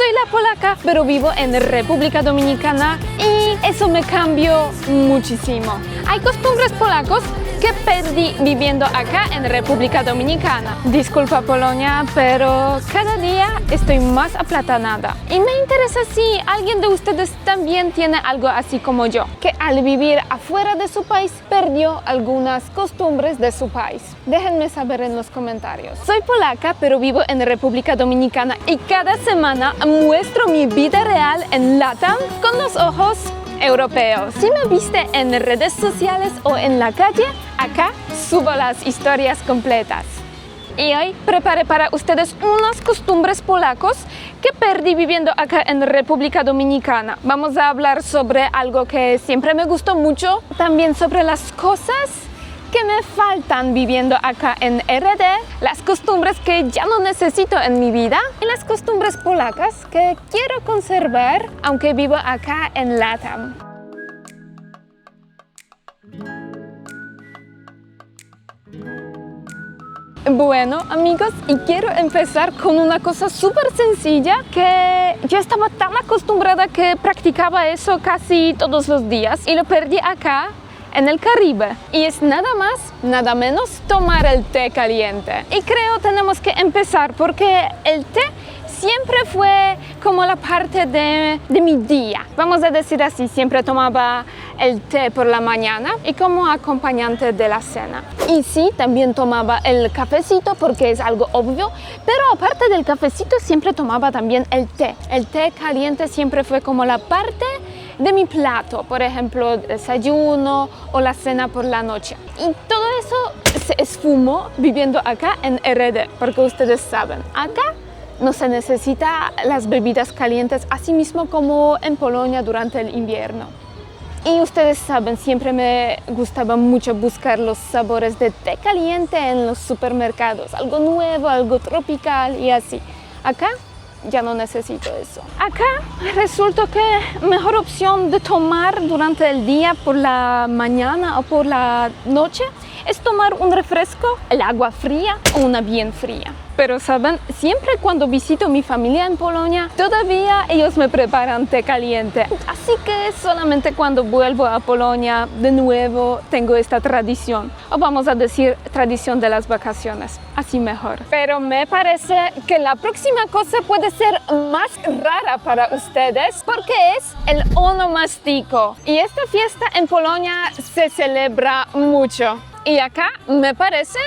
soy la polaca, pero vivo en República Dominicana y eso me cambió muchísimo. Hay costumbres polacos que perdí viviendo acá en República Dominicana. Disculpa Polonia, pero cada día estoy más aplatanada. Y me interesa si alguien de ustedes también tiene algo así como yo, que al vivir afuera de su país perdió algunas costumbres de su país. Déjenme saber en los comentarios. Soy polaca, pero vivo en República Dominicana y cada semana muestro mi vida real en LATAM con los ojos europeos. Si me viste en redes sociales o en la calle, acá subo las historias completas. Y hoy preparé para ustedes unas costumbres polacos que perdí viviendo acá en República Dominicana. Vamos a hablar sobre algo que siempre me gustó mucho, también sobre las cosas que me faltan viviendo acá en RD, las costumbres que ya no necesito en mi vida y las costumbres polacas que quiero conservar aunque vivo acá en LATAM. Bueno amigos, y quiero empezar con una cosa súper sencilla que yo estaba tan acostumbrada que practicaba eso casi todos los días y lo perdí acá en el Caribe, y es nada más, nada menos tomar el té caliente. Y creo tenemos que empezar porque el té siempre fue como la parte de mi día. Vamos a decir así, siempre tomaba el té por la mañana y como acompañante de la cena. Y sí, también tomaba el cafecito porque es algo obvio, pero aparte del cafecito siempre tomaba también el té. El té caliente siempre fue como la parte de mi plato, por ejemplo, el desayuno o la cena por la noche. Y todo eso se esfumó viviendo acá en RD, porque ustedes saben, acá no se necesita las bebidas calientes, así mismo como en Polonia durante el invierno. Y ustedes saben, siempre me gustaba mucho buscar los sabores de té caliente en los supermercados, algo nuevo, algo tropical y así. Acá ya no necesito eso. Acá resulta que mejor opción de tomar durante el día por la mañana o por la noche es tomar un refresco, el agua fría o una bien fría. Pero saben, siempre cuando visito mi familia en Polonia, todavía ellos me preparan té caliente. Así que solamente cuando vuelvo a Polonia de nuevo tengo esta tradición. O vamos a decir tradición de las vacaciones. Así mejor. Pero me parece que la próxima cosa puede ser más rara para ustedes porque es el onomástico. Y esta fiesta en Polonia se celebra mucho. Y acá me parece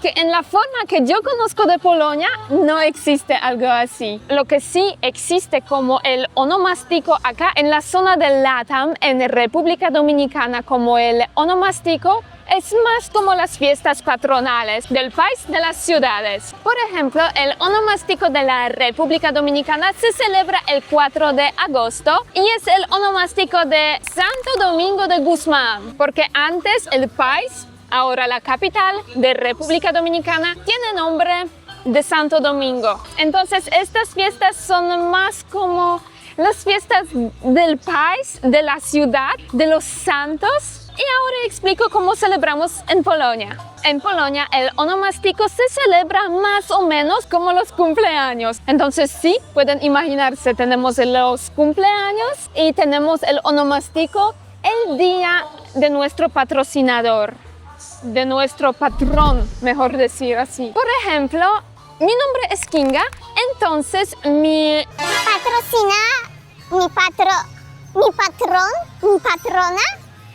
que en la forma que yo conozco de Polonia no existe algo así. Lo que sí existe como el onomástico acá en la zona de LATAM, en República Dominicana, como el onomástico, es más como las fiestas patronales del país, de las ciudades. Por ejemplo, el onomástico de la República Dominicana se celebra el 4 de agosto y es el onomástico de Santo Domingo de Guzmán, porque antes el país, ahora la capital de República Dominicana, tiene nombre de Santo Domingo. Entonces estas fiestas son más como las fiestas del país, de la ciudad, de los santos. Y ahora explico cómo celebramos en Polonia. En Polonia el onomástico se celebra más o menos como los cumpleaños. Entonces sí, pueden imaginarse, tenemos los cumpleaños y tenemos el onomástico el día de nuestro patrocinador, de nuestro patrón, mejor decir así. Por ejemplo, mi nombre es Kinga, entonces mi patrona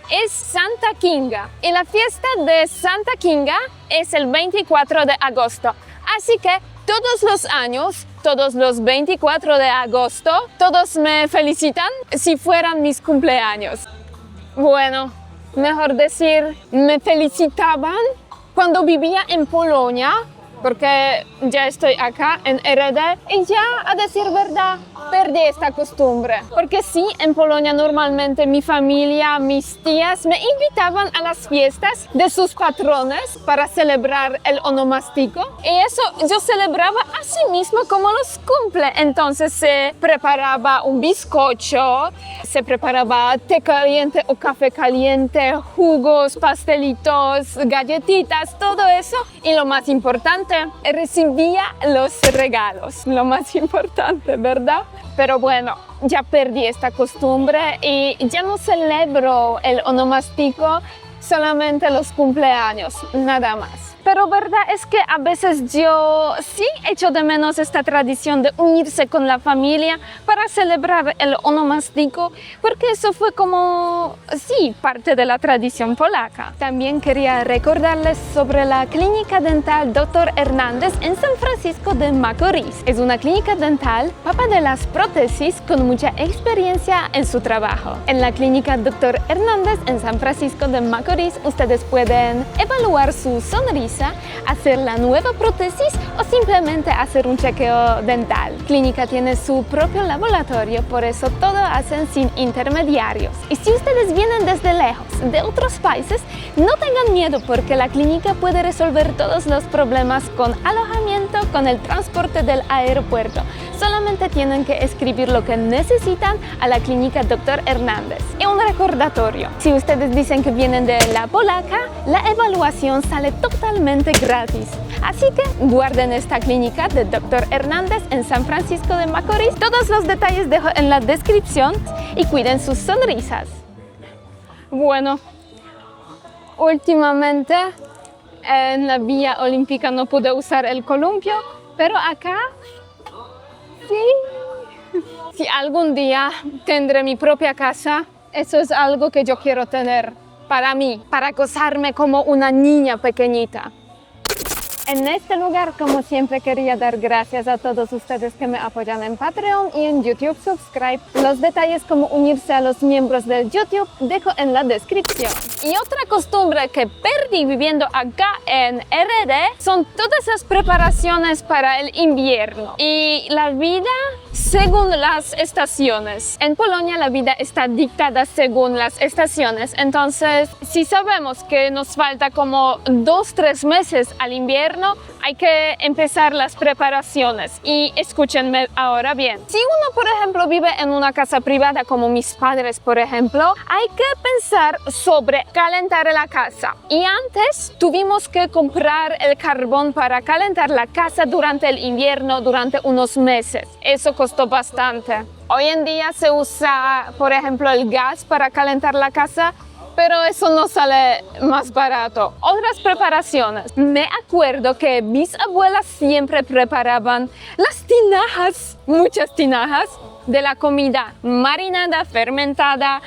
es Santa Kinga. Y la fiesta de Santa Kinga es el 24 de agosto. Así que todos los años, todos los 24 de agosto, todos me felicitan si fueran mis cumpleaños. Bueno, mejor decir, me felicitaban cuando vivía en Polonia, porque ya estoy acá en RD y ya, a decir verdad, perdí esta costumbre. Porque sí, en Polonia normalmente mi familia, mis tías me invitaban a las fiestas de sus patrones para celebrar el onomástico. Y eso yo celebraba así mismo como los cumple. Entonces se preparaba un bizcocho, se preparaba té caliente o café caliente, jugos, pastelitos, galletitas, todo eso. Y lo más importante, recibía los regalos. Lo más importante, ¿verdad? Pero bueno, ya perdí esta costumbre y ya no celebro el onomástico, solamente los cumpleaños, nada más. Pero verdad es que a veces yo sí echo de menos esta tradición de unirse con la familia para celebrar el onomástico, porque eso fue como, sí, parte de la tradición polaca. También quería recordarles sobre la clínica dental Dr. Hernández en San Francisco de Macorís. Es una clínica dental, papa de las prótesis, con mucha experiencia en su trabajo. En la clínica Dr. Hernández en San Francisco de Macorís, ustedes pueden evaluar su sonrisa, hacer la nueva prótesis o simplemente hacer un chequeo dental. La clínica tiene su propio laboratorio, por eso todo hacen sin intermediarios. Y si ustedes vienen desde lejos, de otros países, no tengan miedo porque la clínica puede resolver todos los problemas con alojamiento, con el transporte del aeropuerto. Solamente tienen que escribir lo que necesitan a la clínica Dr. Hernández. Y un recordatorio, si ustedes dicen que vienen de la polaca, la evaluación sale totalmente gratis. Así que guarden esta clínica de Dr. Hernández en San Francisco de Macorís. Todos los detalles dejo en la descripción y cuiden sus sonrisas. Bueno, últimamente en la Vía Olímpica no pude usar el columpio, pero acá sí. Si algún día tendré mi propia casa, eso es algo que yo quiero tener para mí, para gozarme como una niña pequeñita. En este lugar, como siempre, quería dar gracias a todos ustedes que me apoyan en Patreon y en YouTube Subscribe. Los detalles como unirse a los miembros del YouTube dejo en la descripción. Y otra costumbre que perdí viviendo acá en RD son todas las preparaciones para el invierno y la vida según las estaciones. En Polonia la vida está dictada según las estaciones, entonces si sabemos que nos falta como 2-3 meses al invierno, hay que empezar las preparaciones. Y escúchenme ahora bien. Si uno, por ejemplo, vive en una casa privada como mis padres, por ejemplo, hay que pensar sobre calentar la casa. Y antes tuvimos que comprar el carbón para calentar la casa durante el invierno, durante unos meses. Eso costó bastante. Hoy en día se usa, por ejemplo, el gas para calentar la casa, pero eso no sale más barato. Otras preparaciones. Me acuerdo que mis abuelas siempre preparaban las tinajas, muchas tinajas, de la comida marinada, fermentada,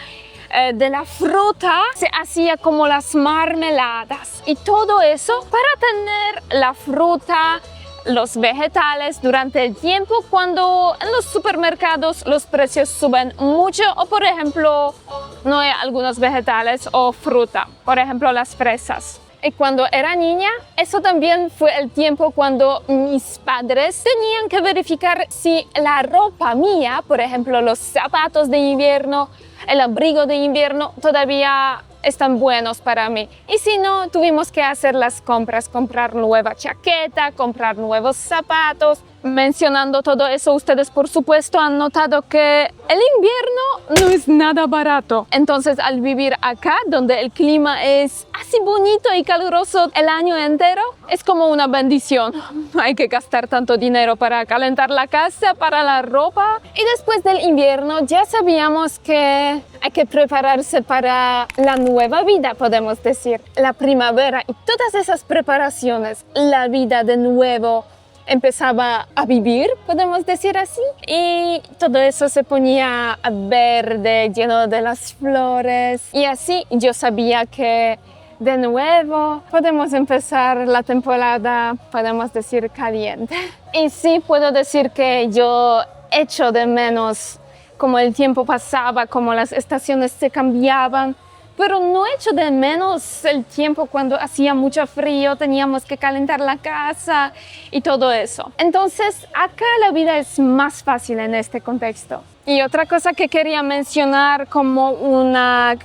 de la fruta. Se hacía como las mermeladas y todo eso para tener la fruta, los vegetales durante el tiempo cuando en los supermercados los precios suben mucho o por ejemplo no hay algunos vegetales o fruta, por ejemplo las fresas. Y cuando era niña, eso también fue el tiempo cuando mis padres tenían que verificar si la ropa mía, por ejemplo los zapatos de invierno, el abrigo de invierno, todavía están buenos para mí. Y si no, tuvimos que hacer las compras, comprar nueva chaqueta, comprar nuevos zapatos. Mencionando todo eso, ustedes por supuesto han notado que el invierno no es nada barato. Entonces, al vivir acá, donde el clima es así bonito y caluroso el año entero, es como una bendición. No hay que gastar tanto dinero para calentar la casa, para la ropa. Y después del invierno ya sabíamos que hay que prepararse para la nueva vida, podemos decir. La primavera y todas esas preparaciones, la vida de nuevo empezaba a vivir, podemos decir así, y todo eso se ponía verde, lleno de las flores, y así yo sabía que de nuevo podemos empezar la temporada, podemos decir, caliente. Y sí puedo decir que yo echo de menos como el tiempo pasaba, como las estaciones se cambiaban, pero no echo de menos el tiempo cuando hacía mucho frío, teníamos que calentar la casa y todo eso. Entonces, acá la vida es más fácil en este contexto. Y otra cosa que quería mencionar como una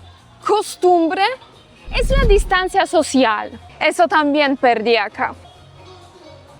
costumbre es la distancia social. Eso también perdí acá.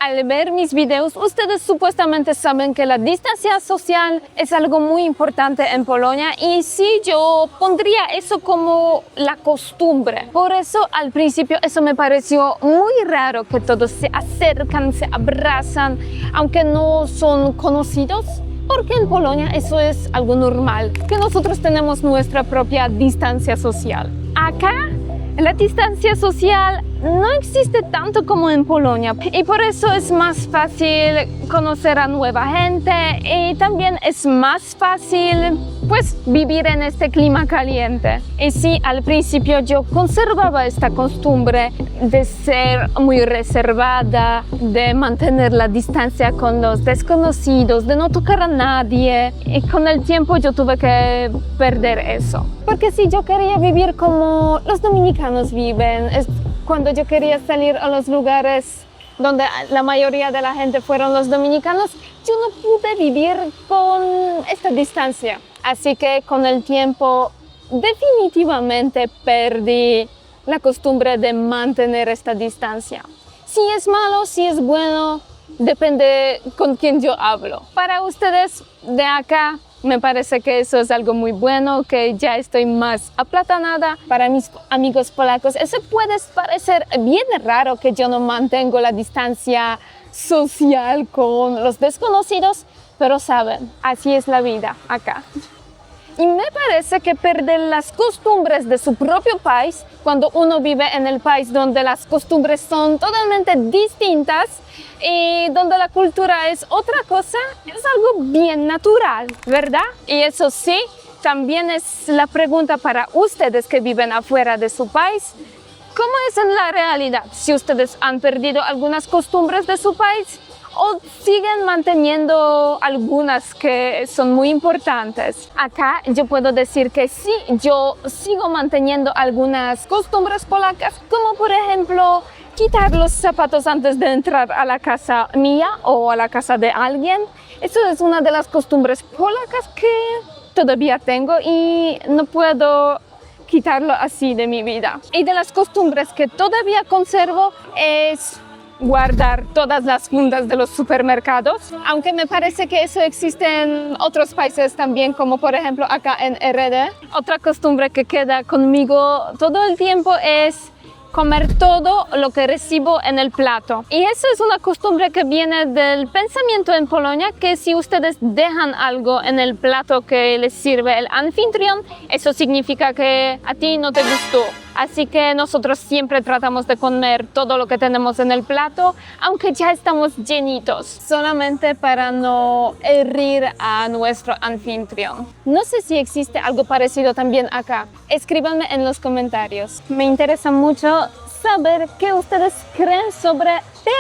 Al ver mis videos, ustedes supuestamente saben que la distancia social es algo muy importante en Polonia y sí, yo pondría eso como la costumbre. Por eso al principio eso me pareció muy raro que todos se acercan, se abrazan, aunque no son conocidos porque en Polonia eso es algo normal, que nosotros tenemos nuestra propia distancia social. Acá la distancia social no existe tanto como en Polonia y por eso es más fácil conocer a nueva gente y también es más fácil pues vivir en este clima caliente. Y sí, al principio yo conservaba esta costumbre de ser muy reservada, de mantener la distancia con los desconocidos, de no tocar a nadie, y con el tiempo yo tuve que perder eso. Porque si yo quería vivir como los dominicanos viven, cuando yo quería salir a los lugares donde la mayoría de la gente fueron los dominicanos, yo no pude vivir con esta distancia. Así que con el tiempo definitivamente perdí la costumbre de mantener esta distancia. Si es malo, si es bueno, depende con quién yo hablo. Para ustedes de acá, me parece que eso es algo muy bueno, que ya estoy más aplatanada. Para mis amigos polacos, eso puede parecer bien raro que yo no mantengo la distancia social con los desconocidos, pero saben, así es la vida acá. Y me parece que perder las costumbres de su propio país, cuando uno vive en el país donde las costumbres son totalmente distintas y donde la cultura es otra cosa, es algo bien natural, ¿verdad? Y eso sí, también es la pregunta para ustedes que viven afuera de su país. ¿Cómo es en la realidad? Si ustedes han perdido algunas costumbres de su país o siguen manteniendo algunas que son muy importantes. Acá yo puedo decir que sí, yo sigo manteniendo algunas costumbres polacas, como por ejemplo quitar los zapatos antes de entrar a la casa mía o a la casa de alguien. Eso es una de las costumbres polacas que todavía tengo y no puedo quitarlo así de mi vida. Y de las costumbres que todavía conservo es guardar todas las fundas de los supermercados, aunque me parece que eso existe en otros países también, como por ejemplo acá en RD. Otra costumbre que queda conmigo todo el tiempo es comer todo lo que recibo en el plato. Y eso es una costumbre que viene del pensamiento en Polonia, que si ustedes dejan algo en el plato que les sirve el anfitrión, eso significa que a ti no te gustó. Así que nosotros siempre tratamos de comer todo lo que tenemos en el plato, aunque ya estamos llenitos, solamente para no herir a nuestro anfitrión. No sé si existe algo parecido también acá. Escríbanme en los comentarios. Me interesa mucho saber qué ustedes creen sobre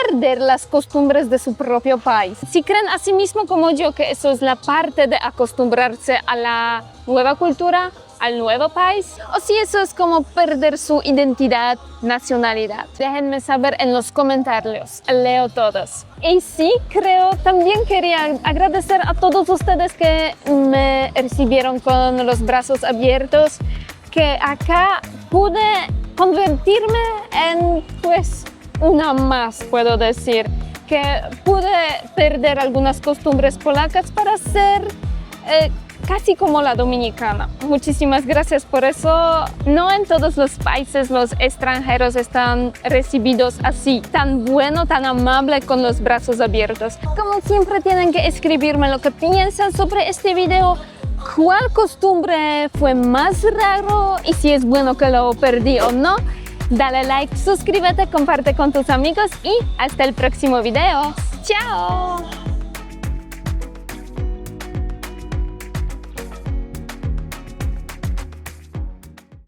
perder las costumbres de su propio país. Si creen así mismo como yo que eso es la parte de acostumbrarse a la nueva cultura, al nuevo país, o si eso es como perder su identidad, nacionalidad. Déjenme saber en los comentarios, leo todos. Y sí, también quería agradecer a todos ustedes que me recibieron con los brazos abiertos, que acá pude convertirme en pues una más, puedo decir, que pude perder algunas costumbres polacas para ser casi como la dominicana. Muchísimas gracias por eso. No en todos los países los extranjeros están recibidos así, tan bueno, tan amable, con los brazos abiertos. Como siempre tienen que escribirme lo que piensan sobre este video, cuál costumbre fue más raro y si es bueno que lo perdí o no. Dale like, suscríbete, comparte con tus amigos y hasta el próximo video. ¡Chao!